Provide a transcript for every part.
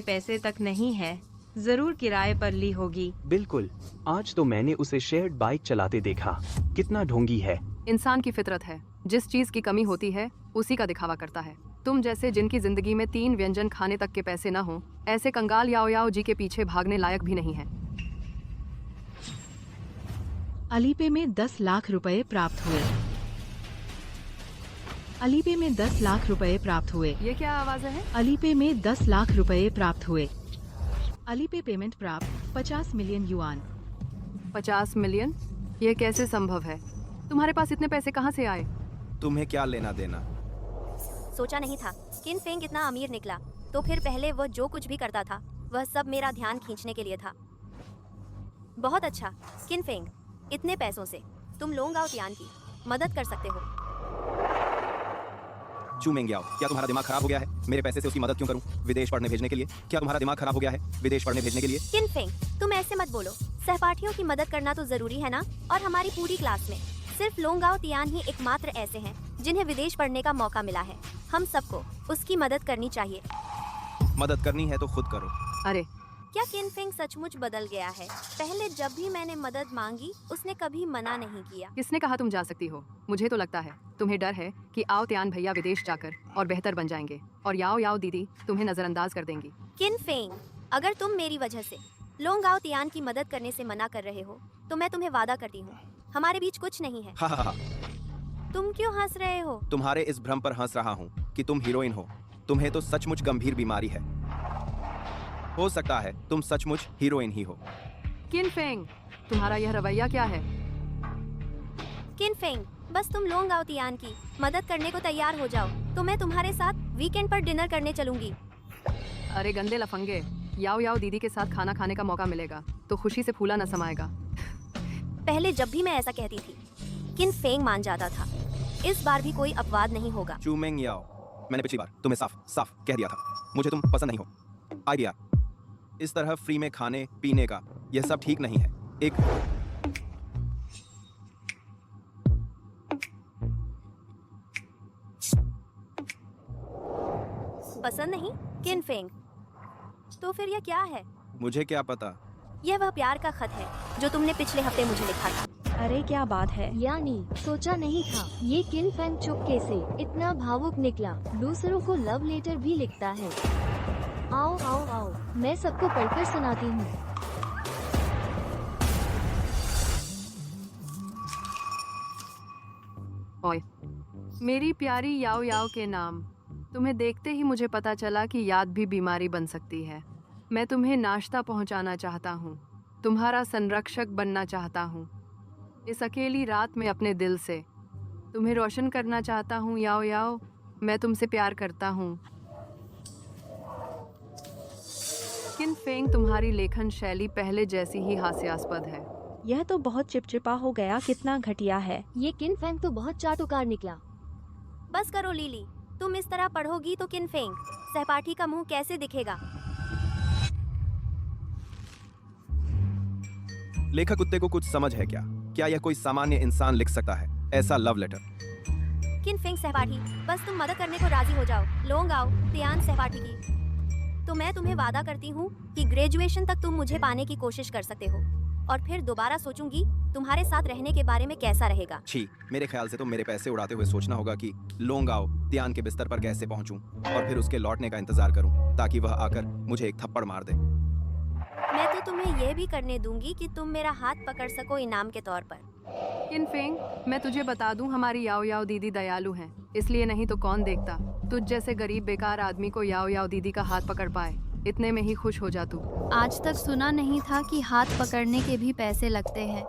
पैसे तक नहीं है, जरूर किराए पर ली होगी। बिल्कुल, आज तो मैंने उसे शेयर्ड बाइक चलाते देखा। कितना ढोंगी है। इंसान की फितरत है, जिस चीज की कमी होती है उसी का दिखावा करता है। तुम जैसे जिनकी जिंदगी में 3 व्यंजन खाने तक के पैसे न हो, ऐसे कंगाल याओ याओ जी के पीछे भागने लायक भी नहीं है। अलीपे में 10 लाख रुपए प्राप्त हुए। अलीपे में 10 लाख रुपए प्राप्त हुए। ये क्या आवाज़ें हैं? अलीपे में 10 लाख रुपए प्राप्त हुए। अलीपे पेमेंट प्राप्त 50 मिलियन युआन। 50 मिलियन? ये कैसे संभव है? तुम्हारे पास इतने पैसे कहाँ से आए? तुम्हें क्या लेना देना। सोचा नहीं था किन फेंग इतना अमीर निकला। तो फिर पहले वह जो कुछ भी करता था वह सब मेरा ध्यान खींचने के लिए था। बहुत अच्छा किन फेंग, इतने पैसों से तुम लोंगाओ तियान की मदद कर सकते हो। चूमेंग्याओ, क्या तुम्हारा दिमाग खराब हो गया है? मेरे पैसे से उसकी मदद क्यों करूं? विदेश पढ़ने भेजने के लिए? क्या तुम्हारा दिमाग खराब हो गया है? विदेश पढ़ने भेजने के लिए? किन फेंग, तुम ऐसे मत बोलो। सहपाठियों की मदद करना तो जरूरी है ना। और हमारी पूरी क्लास में सिर्फ लोंगाओ तियान ही एकमात्र ऐसे हैं जिन्हें विदेश पढ़ने का मौका मिला है। हम सबको उसकी मदद करनी चाहिए। मदद करनी है तो खुद करो। अरे क्या किन फेंग सचमुच बदल गया है? पहले जब भी मैंने मदद मांगी उसने कभी मना नहीं किया। किसने कहा तुम जा सकती हो? मुझे तो लगता है तुम्हें डर है कि आओ त्यान भैया विदेश जाकर और बेहतर बन जाएंगे और याओ याओ दीदी तुम्हें नजरअंदाज कर देंगी। किन फेंग, अगर तुम मेरी वजह से लोंगाओ तियान की मदद करने से मना कर रहे हो तो मैं तुम्हें वादा करती हूँ हमारे बीच कुछ नहीं है। हा हा हा। तुम क्यों हंस रहे हो? तुम्हारे इस भ्रम पर हंस रहा हूँ कि तुम हीरोइन हो। तुम्हें तो सचमुच गंभीर बीमारी है। हो सकता है तुम सचमुच हीरोइन ही हो। किन फेंग, तुम्हारा यह रवैया क्या है? किन फेंग, बस तुम लोंगाओ तियान की मदद करने को तैयार हो जाओ तो मैं तुम्हारे साथ वीकेंड पर डिनर करने चलूंगी। अरे गंदे लफंगे, याओ याओ दीदी के साथ खाना खाने का मौका मिलेगा तो खुशी से फूला न समाएगा। पहले जब भी मैं ऐसा कहती थी किन फेंग मान जाता था। इस बार भी कोई अपवाद नहीं होगा। चूमेंग्याओ, मैंने पिछली बार तुम्हें साफ साफ कह दिया था मुझे तुम पसंद नहीं हो। आइडिया इस तरह फ्री में खाने पीने का यह सब ठीक नहीं है। एक पसंद नहीं किन फेंग, तो फिर यह क्या है? मुझे क्या पता। यह वह प्यार का खत है जो तुमने पिछले हफ्ते मुझे लिखा था। अरे क्या बात है। यानी सोचा नहीं था ये किन फेंग चुपके से इतना भावुक निकला। दूसरों को लव लेटर भी लिखता है। आओ आओ आओ, मैं सबको पढ़कर सुनाती हूँ। ओए मेरी प्यारी याओ याओ के नाम, तुम्हें देखते ही मुझे पता चला कि याद भी बीमारी बन सकती है। मैं तुम्हें नाश्ता पहुंचाना चाहता हूँ, तुम्हारा संरक्षक बनना चाहता हूँ। इस अकेली रात में अपने दिल से तुम्हें रोशन करना चाहता हूँ। याओ याओ, मैं तुमसे प्यार करता हूँ। किन फेंग, तुम्हारी लेखन शैली पहले जैसी ही हास्यास्पद है। यह तो बहुत चिपचिपा हो गया, कितना घटिया है। ये किन फेंग तो बहुत चाटुकार निकला। बस करो लीली, तुम इस तरह पढ़ोगी तो किन फेंग सहपाठी का मुंह कैसे दिखेगा? लेखक कुत्ते को कुछ समझ है क्या? क्या यह कोई सामान्य इंसान लिख सकता है ऐसा लव लेटर? किन फेंग सहपाठी, बस तुम मदद करने को राजी हो जाओ लोंगाओ तियान सहपाठी की। तो मैं तुम्हें वादा करती हूँ कि ग्रेजुएशन तक तुम मुझे पाने की कोशिश कर सकते हो और फिर दोबारा सोचूंगी तुम्हारे साथ रहने के बारे में कैसा रहेगा। छी, मेरे ख्याल से तो मेरे पैसे उड़ाते हुए सोचना होगा कि लोंगाओ तियान के बिस्तर पर कैसे पहुंचूं और फिर उसके लौटने का इंतजार करूं ताकि वह आकर मुझे एक थप्पड़ मार दे। मैं तो तुम्हें यह भी करने दूंगी कि तुम मेरा हाथ पकड़ सको इनाम के तौर पर। किन फेंग, मैं तुझे बता दूं, हमारी याओ याओ दीदी दयालु हैं, इसलिए नहीं तो कौन देखता तुझ जैसे गरीब बेकार आदमी को याओ याओ दीदी का हाथ पकड़ पाए। इतने में ही खुश हो जा तू। आज तक सुना नहीं था कि हाथ पकड़ने के भी पैसे लगते हैं।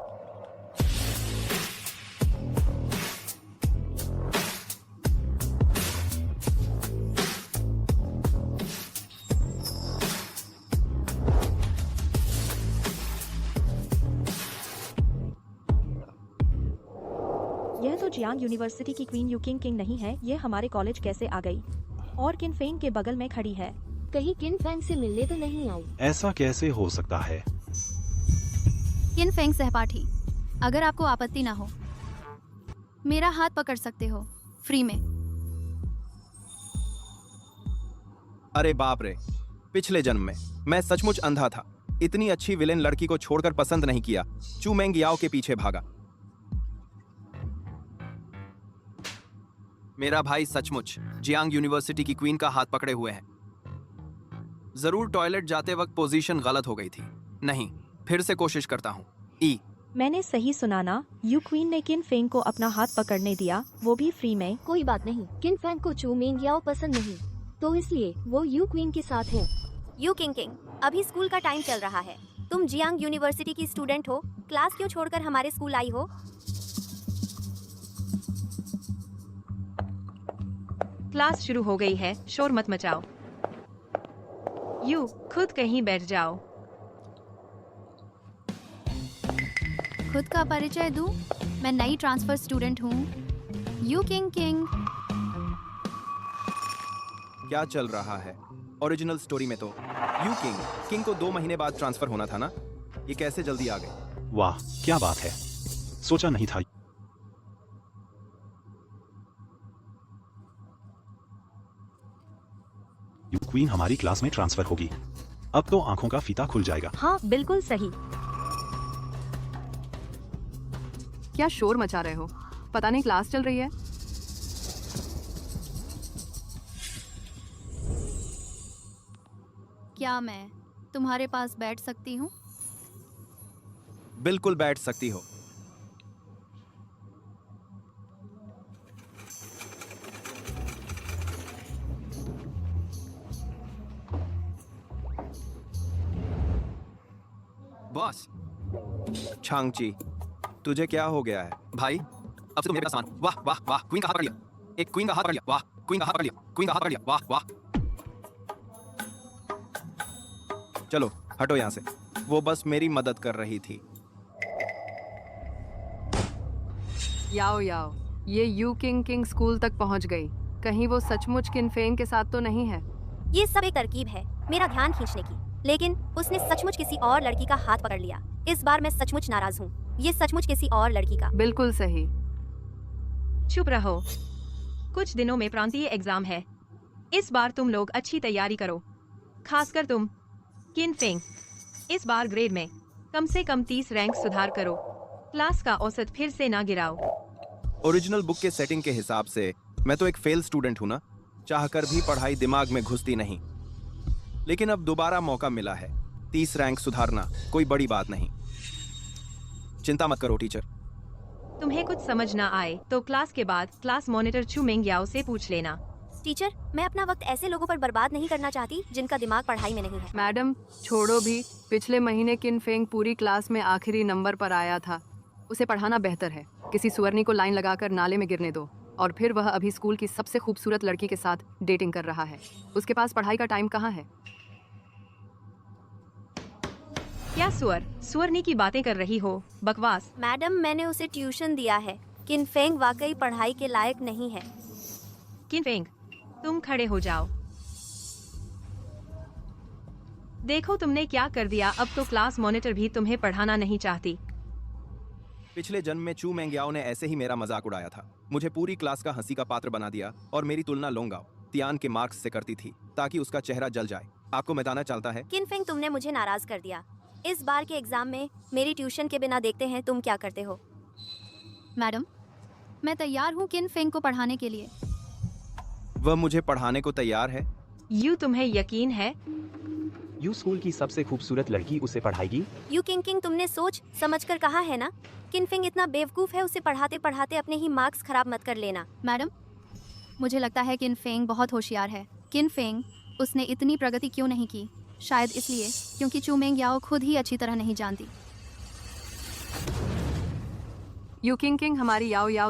यह तो जियांग यूनिवर्सिटी की क्वीन युकिंग किंग नहीं है, ये हमारे कॉलेज कैसे आ गई और किन फेंग के बगल में खड़ी है। कहीं किन फेंग से मिलने तो नहीं आई। ऐसा कैसे हो सकता है? किन फेंग सहपाठी, अगर आपको आपत्ति ना हो मेरा हाथ पकड़ सकते हो फ्री में। अरे बाप रे, पिछले जन्म में मैं सचमुच अंधा था। इतनी अच्छी विलेन लड़की को छोड़कर पसंद नहीं किया। चू मेंग याओ के पीछे भागा। मेरा भाई सचमुच जियांग यूनिवर्सिटी की क्वीन का हाथ पकड़े हुए है। जरूर टॉयलेट जाते वक्त पोजीशन गलत हो गई थी। नहीं, फिर से कोशिश करता हूँ। ई मैंने सही सुना ना? यू क्वीन ने किन फेंग को अपना हाथ पकड़ने दिया, वो भी फ्री में। कोई बात नहीं, किन फैंग को चू मेंग याओ पसंद नहीं, तो इसलिए वो यू क्वीन के साथ है। यू किंग किंग, अभी स्कूल का टाइम चल रहा है। तुम जियांग यूनिवर्सिटी की स्टूडेंट हो, क्लास क्यों छोड़कर हमारे स्कूल आई हो? क्लास शुरू हो गई है, शोर मत मचाओ। यू खुद कहीं बैठ जाओ। खुद का परिचय दूं? मैं नई ट्रांसफर स्टूडेंट हूँ। You king king. क्या चल रहा है? ओरिजिनल स्टोरी में तो किंग को 2 महीने बाद ट्रांसफर होना था ना। ये कैसे जल्दी आ गए? वाह, क्या बात है, सोचा नहीं था। यू क्वीन हमारी क्लास में ट्रांसफर होगी। अब तो आंखों का फीता खुल जाएगा। हाँ बिल्कुल सही। क्या शोर मचा रहे हो? पता नहीं क्लास चल रही है। क्या मैं तुम्हारे पास बैठ सकती हूँ? बिल्कुल बैठ सकती हो। बॉस छांगची, तुझे क्या हो गया है भाई? अब से तो मेरे पास सामान। वाह वाह वाह, क्वीन का हाथ पकड़ लिया। एक क्वीन का हाथ पकड़ लिया। वाह, क्वीन का हाथ पकड़ लिया। क्वीन का हाथ पकड़ लिया। वाह वाह। चलो हटो यहाँ से। वो बस मेरी मदद कर रही थी। याओ याओ, ये यू किंग किंग स्कूल तक पहुंच गई। कहीं वो सचमुच किन फेंग के साथ तो नहीं है? ये सब एक तरकीब है मेरा ध्यान खींचने की, लेकिन उसने सचमुच किसी और लड़की का हाथ पकड़ लिया। इस बार मैं सचमुच नाराज हूँ। ये सचमुच किसी और लड़की का। बिल्कुल सही। चुप रहो, कुछ दिनों में प्रांतीय एग्जाम है। इस बार तुम लोग अच्छी तैयारी करो, खासकर तुम किन फेंग। इस बार ग्रेड में कम से कम 30 रैंक सुधार करो। क्लास का औसत फिर से ना गिराओ। ओरिजिनल बुक के सेटिंग के हिसाब से मैं तो एक फेल स्टूडेंट हूँ ना। चाहकर भी पढ़ाई दिमाग में घुसती नहीं। लेकिन अब दोबारा मौका मिला है। 30 रैंक सुधारना कोई बड़ी बात नहीं। चिंता मत करो टीचर। तुम्हें कुछ समझ ना आए तो क्लास के बाद क्लास मॉनिटर चू मेंग याओ से पूछ लेना। टीचर, मैं अपना वक्त ऐसे लोगों पर बर्बाद नहीं करना चाहती जिनका दिमाग पढ़ाई में नहीं है। मैडम छोड़ो भी। पिछले महीने किन फेंग पूरी क्लास में आखिरी नंबर पर आया था। उसे पढ़ाना बेहतर है। किसी सुअरनी को लाइन लगाकर नाले में गिरने दो, और फिर वह अभी स्कूल की सबसे खूबसूरत लड़की के साथ डेटिंग कर रहा है। उसके पास पढ़ाई का टाइम कहाँ है? क्या सुअरनी की बातें कर रही हो? बकवास। मैडम, मैंने उसे ट्यूशन दिया है। किन फेंग वाकई पढ़ाई के लायक नहीं है। किन फेंग, तुम खड़े हो जाओ। देखो तुमने क्या कर दिया। अब तो क्लास मॉनिटर भी तुम्हें पढ़ाना नहीं चाहती। पिछले जन्म में चू मेंग्याओ ने ऐसे ही मेरा मजाक उड़ाया था। मुझे पूरी क्लास का हंसी का पात्र बना दिया और मेरी तुलना लोंगाओ तियान के मार्क्स से करती थी ताकि उसका चेहरा जल जाए। आपको मैदाना चलता है। किन फेंग, तुमने मुझे नाराज कर दिया। इस बार के एग्जाम में मेरी ट्यूशन के बिना देखते हैं तुम क्या करते हो। मैडम, मैं तैयार हूँ किन फेंग को पढ़ाने के लिए। वह मुझे पढ़ाने को तैयार है। यू तुम्हें यकीन है? यू स्कूल की सबसे खूबसूरत लड़की उसे पढ़ाएगी। यू किंग किंग, तुमने सोच समझ कर कहा है ना। किन फेंग इतना बेवकूफ है, उसे पढ़ाते पढ़ाते अपने ही मार्क्स खराब मत कर लेना। मैडम, मुझे लगता है किन फेंग बहुत होशियार है। किन फेंग, उसने इतनी प्रगति क्यों नहीं की? शायद इसलिए क्योंकि चू मेंग याओ खुद ही अच्छी तरह नहीं जानती। यू किंग किंग हमारी याओ याओ